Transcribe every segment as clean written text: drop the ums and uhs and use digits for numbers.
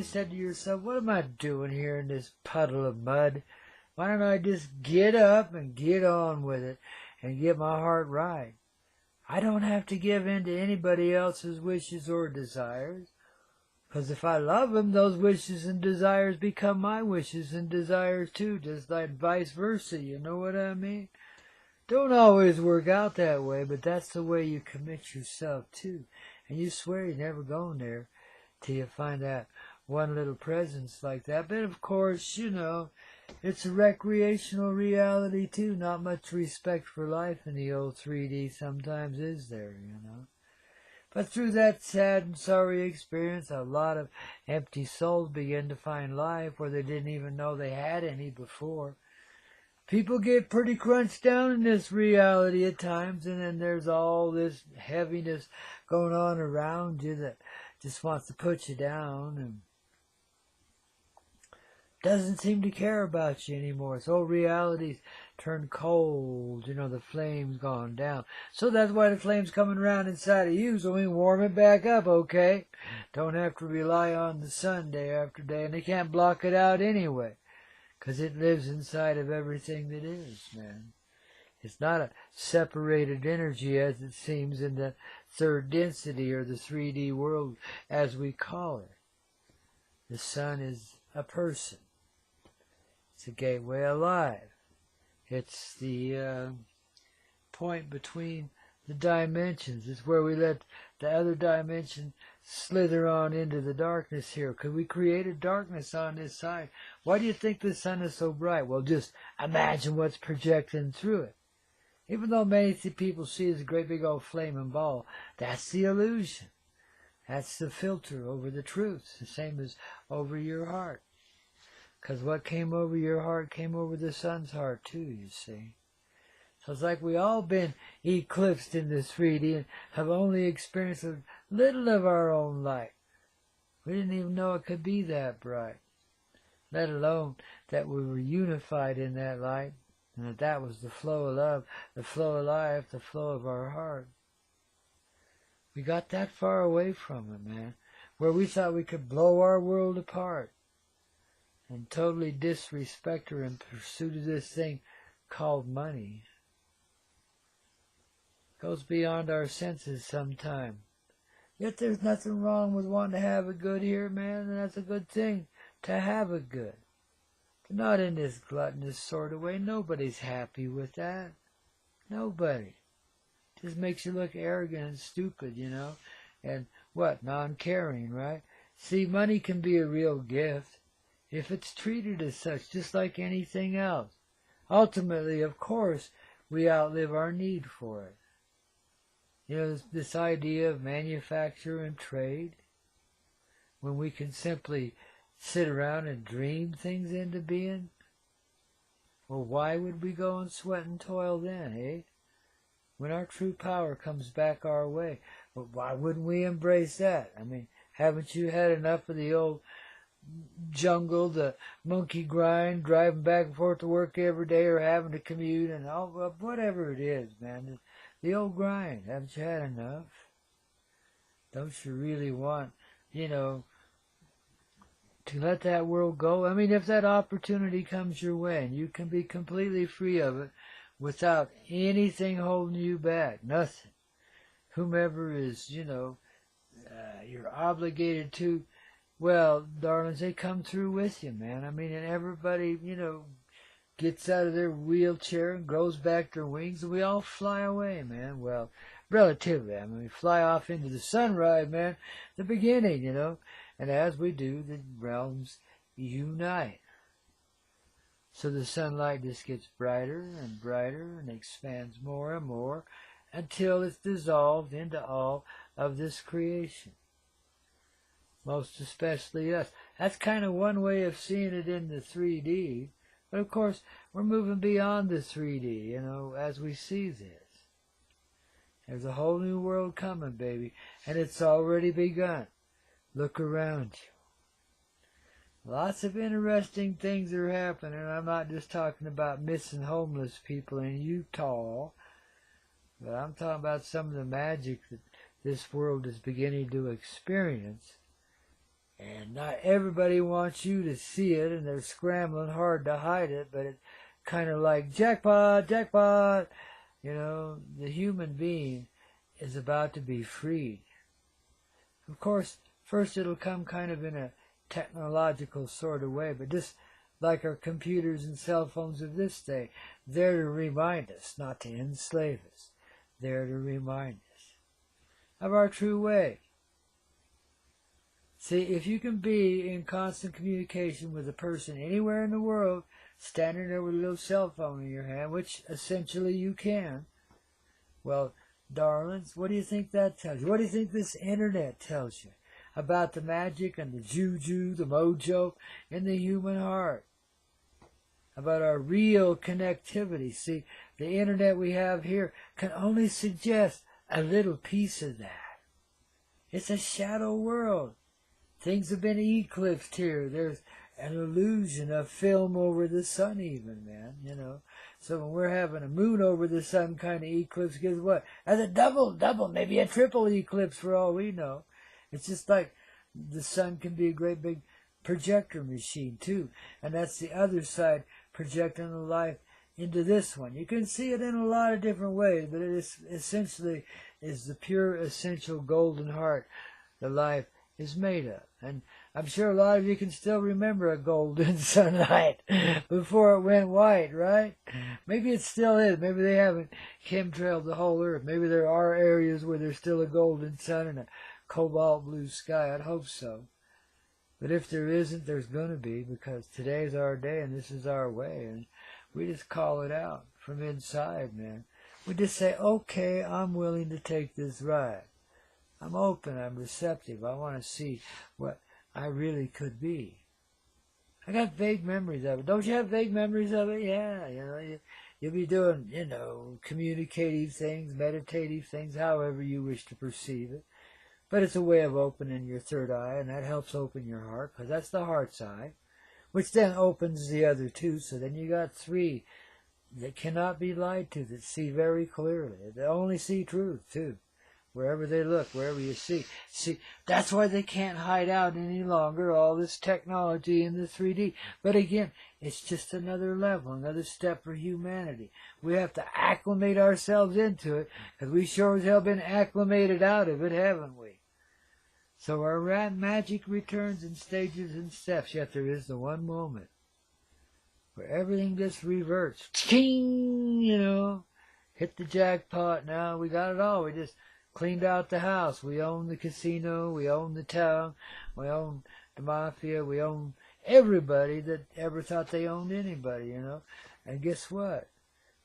you said to yourself, what am I doing here in this puddle of mud? Why don't I just get up and get on with it and get my heart right? I don't have to give in to anybody else's wishes or desires. Because if I love them, those wishes and desires become my wishes and desires too, just like vice versa, you know what I mean? Don't always work out that way, but that's the way you commit yourself to. And you swear you're never going there till you find that one little presence like that. But of course, you know, it's a recreational reality too. Not much respect for life in the old 3D sometimes is there, you know. But through that sad and sorry experience, a lot of empty souls begin to find life where they didn't even know they had any before. People get pretty crunched down in this reality at times, and then there's all this heaviness going on around you that just wants to put you down and doesn't seem to care about you anymore. So reality's turned cold, you know, the flame's gone down. So that's why the flame's coming around inside of you, so we can warm it back up, okay? Don't have to rely on the sun day after day, and they can't block it out anyway, 'cause it lives inside of everything that is, man. It's not a separated energy as it seems in the third density or the 3D world as we call it. The sun is a person. It's a gateway alive. It's the point between the dimensions. It's where we let the other dimension slither on into the darkness here, because we created darkness on this side. Why do you think the sun is so bright? Well, just imagine what's projecting through it. Even though many people see it as a great big old flaming ball, that's the illusion. That's the filter over the truth, the same as over your heart. Because what came over your heart came over the sun's heart too, you see. So it's like we all been eclipsed in this 3D and have only experienced a little of our own light. We didn't even know it could be that bright, let alone that we were unified in that light, and that was the flow of love, the flow of life, the flow of our heart. We got that far away from it, man, where we thought we could blow our world apart and totally disrespect her in pursuit of this thing called money. Goes beyond our senses sometime. Yet there's nothing wrong with wanting to have it good here, man, and that's a good thing, to have it good. But not in this gluttonous sort of way. Nobody's happy with that. Nobody. Just makes you look arrogant and stupid, you know, and non-caring, right? See, money can be a real gift if it's treated as such, just like anything else. Ultimately, of course, we outlive our need for it. You know, this idea of manufacture and trade, when we can simply sit around and dream things into being. Well, why would we go and sweat and toil then, eh? When our true power comes back our way, well, why wouldn't we embrace that? I mean, haven't you had enough of the old jungle, the monkey grind, driving back and forth to work every day, or having to commute, and all, whatever it is, man, the old grind? Haven't you had enough? Don't you really want, you know, to let that world go? I mean, if that opportunity comes your way and you can be completely free of it without anything holding you back, nothing, whomever is, you know, you're obligated to, well, darlings, they come through with you, man. I mean, and everybody, you know, gets out of their wheelchair and grows back their wings, and we all fly away, man. Well, relatively. I mean, we fly off into the sunrise, man, the beginning, you know. And as we do, the realms unite. So the sunlight just gets brighter and brighter and expands more and more until it's dissolved into all of this creation. Most especially us. That's kind of one way of seeing it in the 3D. But of course, we're moving beyond the 3D, you know, as we see this. There's a whole new world coming, baby, and it's already begun. Look around you. Lots of interesting things are happening. I'm not just talking about missing homeless people in Utah, but I'm talking about some of the magic that this world is beginning to experience And not everybody wants you to see it, and they're scrambling hard to hide it, but it's kind of like, jackpot, jackpot. You know, the human being is about to be freed. Of course, first it'll come kind of in a technological sort of way, but just like our computers and cell phones of this day, they're to remind us, not to enslave us. They're to remind us of our true way. See, if you can be in constant communication with a person anywhere in the world, standing there with a little cell phone in your hand, which essentially you can, well, darlings, what do you think that tells you? What do you think this internet tells you about the magic and the juju, the mojo in the human heart? About our real connectivity. See, the internet we have here can only suggest a little piece of that. It's a shadow world. Things have been eclipsed here. There's an illusion of film over the sun even, man, you know. So when we're having a moon over the sun kind of eclipse, guess what? That's a double, maybe a triple eclipse for all we know. It's just like the sun can be a great big projector machine too. And that's the other side, projecting the life into this one. You can see it in a lot of different ways, but it is essentially is the pure essential golden heart the life is made of. And I'm sure a lot of you can still remember a golden sunlight before it went white, right? Maybe it still is. Maybe they haven't chemtrailed the whole earth. Maybe there are areas where there's still a golden sun and a cobalt blue sky. I'd hope so. But if there isn't, there's going to be, because today's our day and this is our way. And we just call it out from inside, man. We just say, okay, I'm willing to take this ride. I'm open, I'm receptive. I want to see what I really could be. I got vague memories of it. Don't you have vague memories of it? Yeah, you know, you'll be doing, you know, communicative things, meditative things, however you wish to perceive it. But it's a way of opening your third eye, and that helps open your heart, because that's the heart's eye, which then opens the other two. So then you got three that cannot be lied to, that see very clearly. They only see truth, too. Wherever they look, wherever you see. See, that's why they can't hide out any longer, all this technology in the 3D. But again, it's just another level, another step for humanity. We have to acclimate ourselves into it, because we sure as hell been acclimated out of it, haven't we? So our magic returns in stages and steps, yet there is the one moment where everything just reverts. Ching! You know, hit the jackpot now, we got it all. We just cleaned out the house. We own the casino. We own the town. We own the mafia. We own everybody that ever thought they owned anybody, you know. And guess what?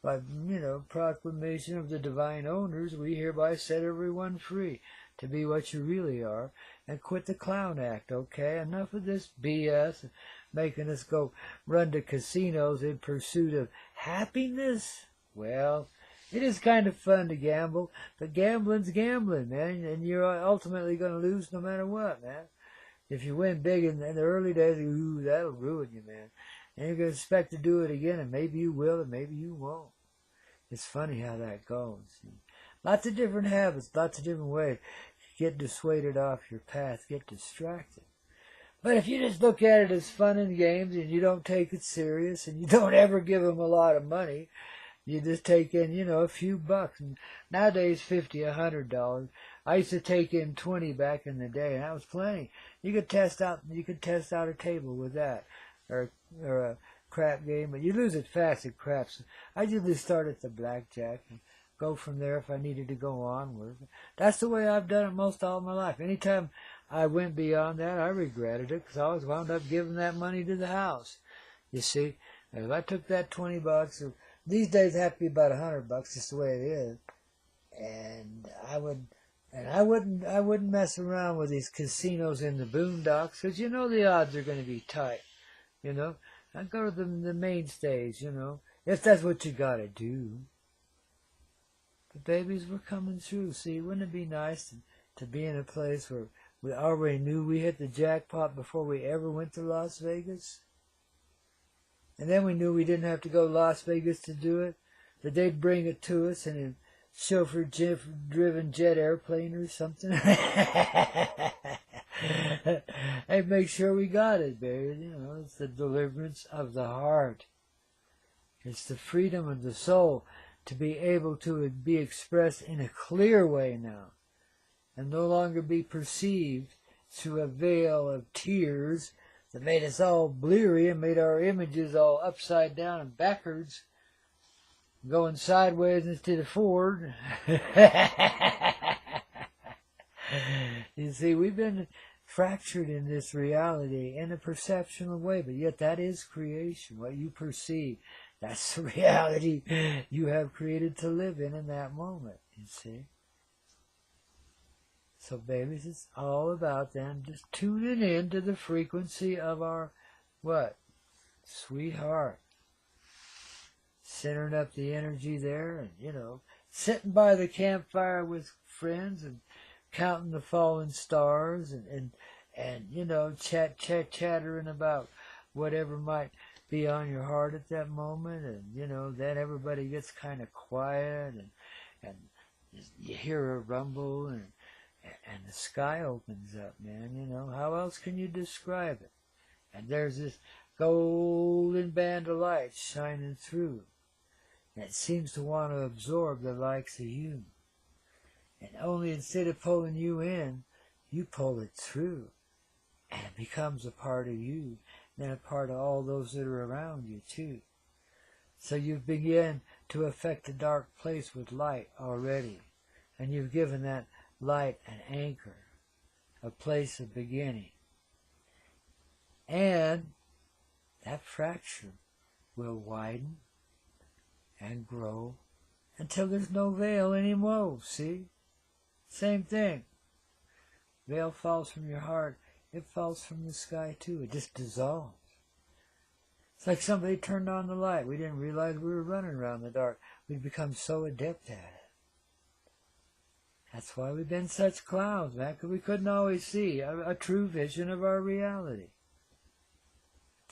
By, you know, proclamation of the divine owners, we hereby set everyone free to be what you really are and quit the clown act, okay? Enough of this BS making us go run to casinos in pursuit of happiness. Well, it is kind of fun to gamble, but gambling's gambling, man, and you're ultimately going to lose no matter what, man. If you win big in the early days, ooh, that'll ruin you, man. And you're going to expect to do it again, and maybe you will, and maybe you won't. It's funny how that goes. Lots of different habits, lots of different ways. Get dissuaded off your path, get distracted. But if you just look at it as fun and games, and you don't take it serious, and you don't ever give them a lot of money, you just take in, you know, a few bucks. And nowadays, $50, $100. I used to take in 20 back in the day, and that was plenty. You could test out a table with that, or a crap game, but you lose it fast at craps. I usually start at the blackjack and go from there if I needed to go onward. That's the way I've done it most all my life. Anytime I went beyond that, I regretted it, because I always wound up giving that money to the house. You see, if I took that 20 bucks, these days it have to be about $100, just the way it is. And I wouldn't mess around with these casinos in the boondocks, because you know the odds are going to be tight. You know, I'd go to the mainstays, you know, if that's what you got to do. But babies, we're coming through. See, wouldn't it be nice to be in a place where we already knew we hit the jackpot before we ever went to Las Vegas? And then we knew we didn't have to go to Las Vegas to do it, that they'd bring it to us in a chauffeur-driven jet airplane or something. Hey, make sure we got it, baby. You know, it's the deliverance of the heart. It's the freedom of the soul to be able to be expressed in a clear way now, and no longer be perceived through a veil of tears that made us all bleary and made our images all upside down and backwards, going sideways instead of forward. You see, we've been fractured in this reality in a perceptual way, but yet that is creation, what you perceive. That's the reality you have created to live in that moment, you see. So, babies, it's all about then just tuning in to the frequency of our, what? Sweetheart. Centering up the energy there and, you know, sitting by the campfire with friends and counting the fallen stars and you know, chattering about whatever might be on your heart at that moment, and you know, then everybody gets kind of quiet and you hear a rumble and the sky opens up, man. You know, how else can you describe it? And there's this golden band of light shining through, and it seems to want to absorb the likes of you. And only instead of pulling you in, you pull it through, and it becomes a part of you, and a part of all those that are around you too. So you begin to affect the dark place with light already, and you've given that light an anchor, a place of beginning. And that fracture will widen and grow until there's no veil anymore, see? Same thing. Veil falls from your heart, it falls from the sky too. It just dissolves. It's like somebody turned on the light. We didn't realize we were running around in the dark. We've become so adept at it. That's why we've been such clowns, man, because we couldn't always see a true vision of our reality.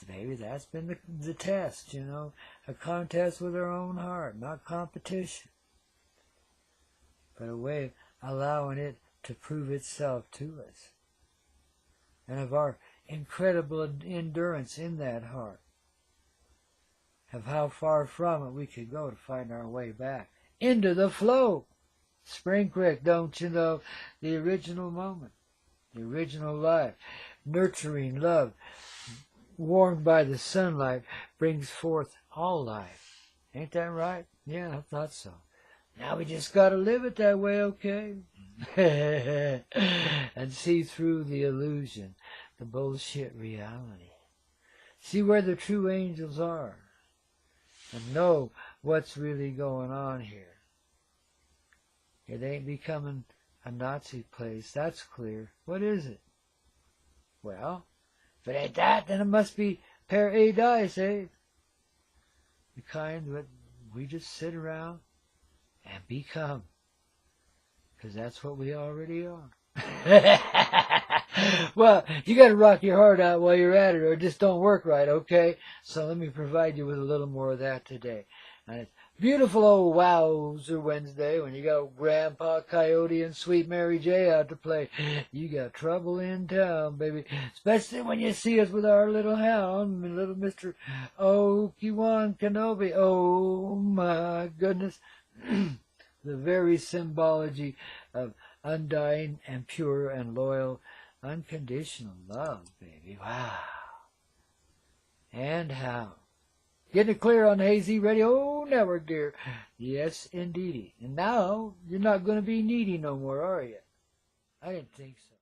Maybe that's been the test, you know, a contest with our own heart, not competition, but a way of allowing it to prove itself to us, and of our incredible endurance in that heart, of how far from it we could go to find our way back into the flow. Spring Creek, don't you know, the original moment, the original life, nurturing love, warmed by the sunlight, brings forth all life. Ain't that right? Yeah, I thought so. Now we just got to live it that way, okay? And see through the illusion, the bullshit reality. See where the true angels are, and know what's really going on here. It ain't becoming a Nazi place, that's clear. What is it? Well, if it ain't that, then it must be paradise, eh? The kind that we just sit around and become. Because that's what we already are. Well, you got to rock your heart out while you're at it, or it just don't work right, okay? So let me provide you with a little more of that today. And it's beautiful old Wowzer Wednesday when you got Grandpa Coyote and Sweet Mary J out to play. You got trouble in town, baby. Especially when you see us with our little hound, little Mr. Obi-Wan Kenobi. Oh, my goodness. The very symbology of undying and pure and loyal, unconditional love, baby. Wow. And how? Getting it clear on the Hazy Radio Network, dear. Yes, indeedy. And now, you're not going to be needy no more, are you? I didn't think so.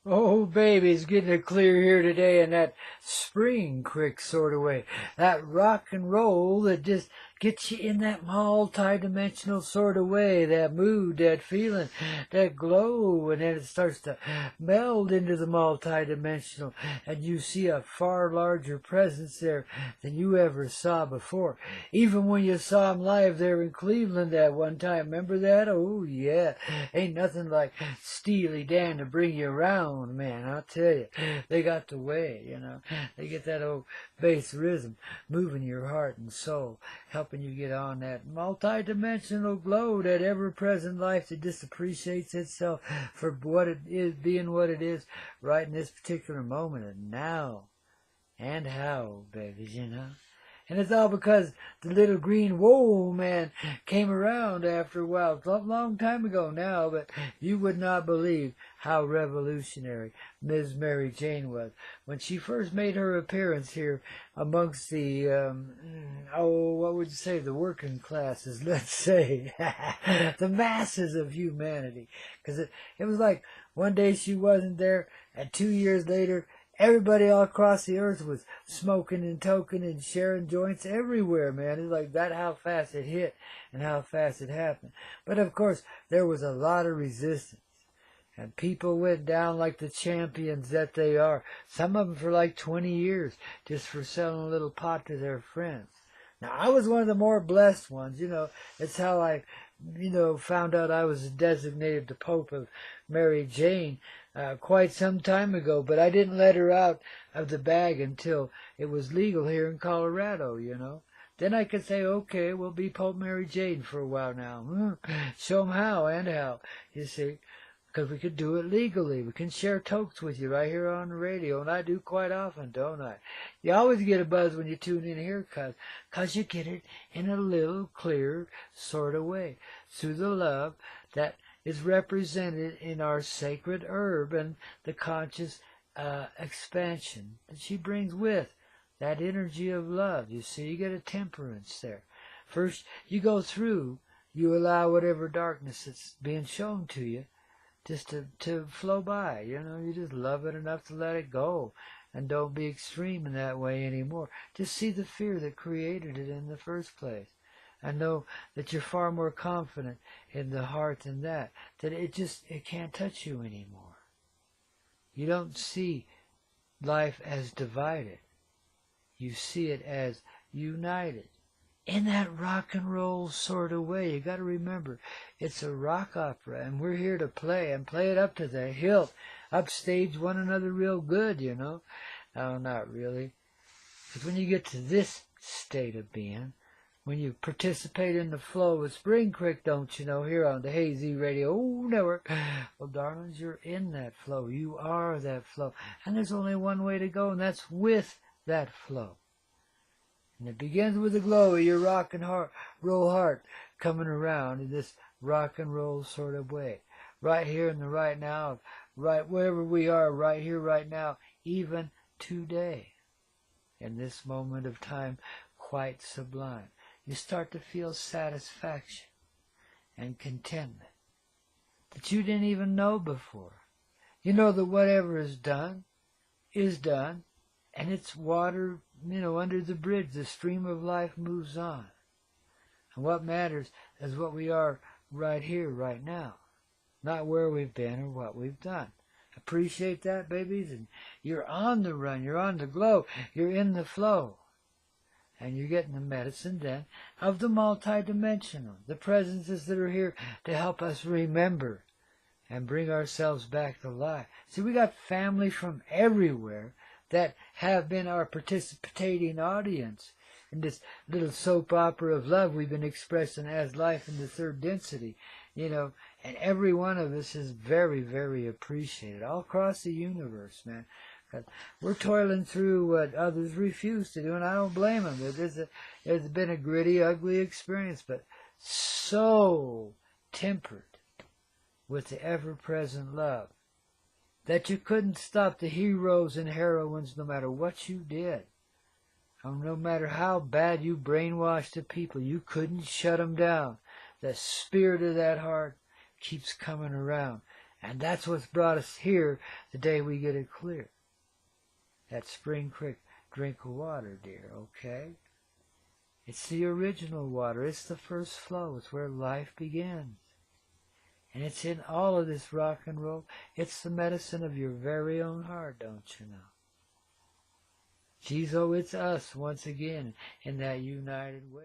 Oh, baby, it's getting it clear here today in that Spring Creek sort of way. That rock and roll that just gets you in that multi-dimensional sort of way, that mood, that feeling, that glow, and then it starts to meld into the multi-dimensional, and you see a far larger presence there than you ever saw before. Even when you saw him live there in Cleveland that one time, remember that? Oh, yeah. Ain't nothing like Steely Dan to bring you around, man, I'll tell you. They got the way, you know. They get that old bass rhythm moving your heart and soul, helping helping you get on that multi-dimensional glow, that ever-present life that just appreciates itself for what it is, being what it is right in this particular moment and now. And how, babies, you know. And it's all because the little green whoa man came around after a while. It's a long time ago now, but you would not believe how revolutionary Ms. Mary Jane was when she first made her appearance here amongst the, what would you say, the working classes, let's say, the masses of humanity. Because it was like one day she wasn't there, and 2 years later, everybody all across the earth was smoking and toking and sharing joints everywhere, man. It's like that how fast it hit and how fast it happened. But of course, there was a lot of resistance. And people went down like the champions that they are. Some of them for like 20 years, just for selling a little pot to their friends. Now, I was one of the more blessed ones, you know. It's how I, found out I was designated the Pope of Mary Jane quite some time ago, but I didn't let her out of the bag until it was legal here in Colorado, you know. Then I could say, okay, we'll be Pope Mary Jane for a while now. Show them how and how, you see, because we could do it legally. We can share tokes with you right here on the radio, and I do quite often, don't I? You always get a buzz when you tune in here, because you get it in a little clear sort of way through the love that is represented in our sacred herb and the conscious expansion that she brings with that energy of love. You see, you get a temperance there. First, you go through, you allow whatever darkness that's being shown to you just to flow by. You know, you just love it enough to let it go and don't be extreme in that way anymore. Just see the fear that created it in the first place. And know that you're far more confident in the heart than that it can't touch you anymore. You don't see life as divided. You see it as united. In that rock and roll sort of way. You got to remember, it's a rock opera, and we're here to play, and play it up to the hilt. Upstage one another real good, you know. No, not really. Because when you get to this state of being, when you participate in the flow of Spring Creek, don't you know, here on the Hazy Radio Network. Well, darlings, you're in that flow. You are that flow. And there's only one way to go, and that's with that flow. And it begins with the glow of your rock and roll heart coming around in this rock and roll sort of way. Right here in the right now, right wherever we are, right here, right now, even today. In this moment of time, quite sublime. You start to feel satisfaction and contentment that you didn't even know before. You know that whatever is done, and it's water, under the bridge. The stream of life moves on. And what matters is what we are right here, right now, not where we've been or what we've done. Appreciate that, babies, and you're on the run, you're on the glow, you're in the flow. And you're getting the medicine then of the multidimensional, the presences that are here to help us remember and bring ourselves back to life. See, we got family from everywhere that have been our participating audience in this little soap opera of love we've been expressing as life in the third density, and every one of us is very, very appreciated all across the universe, man. We're toiling through what others refuse to do, and I don't blame them. It's been a gritty, ugly experience, but so tempered with the ever-present love that you couldn't stop the heroes and heroines no matter what you did. No matter how bad you brainwashed the people, you couldn't shut them down. The spirit of that heart keeps coming around, and that's what's brought us here the day we get it clear. That Spring Creek drink of water, dear, okay? It's the original water. It's the first flow. It's where life begins. And it's in all of this rock and roll. It's the medicine of your very own heart, don't you know? Geez, oh, it's us once again in that united way.